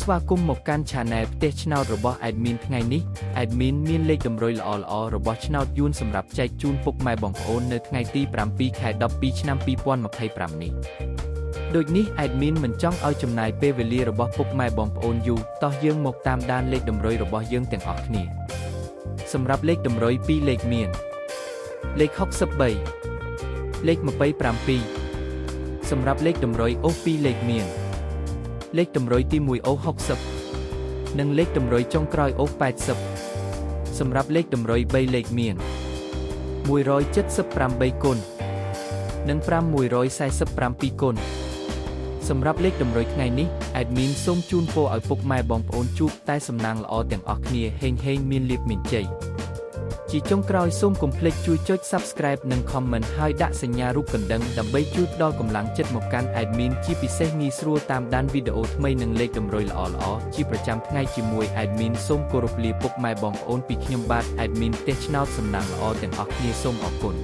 ស្វាគមន៍មកកាន់ Channel ផ្ទះឆ្នោតរបស់ Admin ថ្ងៃនេះ Admin មានលេខតម្រុយល្អៗរបស់ឆ្នោតយួនសម្រាប់ចែកជូនពុកម៉ែបងប្អូននៅថ្ងៃទី7 ខែ 12 ឆ្នាំ 2025 នេះដូចនេះ Admin មិនចង់ឲ្យចំណាយពេលវេលារបស់ពុកម៉ែបងប្អូនយូរតោះយើងមកតាមដានលេខតម្រុយរបស់យើងទាំងអស់គ្នាសម្រាប់លេខតម្រុយ2លេខមានលេខ63លេខ27សម្រាប់លេខតម្រុយអូស2លេខមានលេខតម្រុយទី1អូស60និងលេខតម្រុយចុងក្រោយអូស80សម្រាប់លេខតម្រុយ3លេខមាន178គុណនិង547គុណសម្រាប់លេខតម្រុយថ្ងៃនេះ Admin សូមជូនពរឲ្យពុកម៉ែបងប្អូនជួបតែសំណាងល្អទាំងអស់គ្នាហេងមានលាភមានជ័យជាចុងក្រោយសូមកុំភ្លេចជួយចុច Subscribe និង Comment ហើយដាក់សញ្ញារូបកណ្ដឹងដើម្បីជួយផ្ដល់កម្លាំងចិត្តមកកាន់ Admin ជាពិសេសងាយស្រួលតាមដានវីដេអូថ្មីនិងលេខតម្រុយល្អៗជាប្រចាំថ្ងៃជាមួយ Admin សូមគោរពលាពុកម៉ែបងប្អូនពីខ្ញុំបាទ Admin ផ្ទះឆ្នោតសំណាងល្អទាំងអស់គ្នាសូមអរគុណ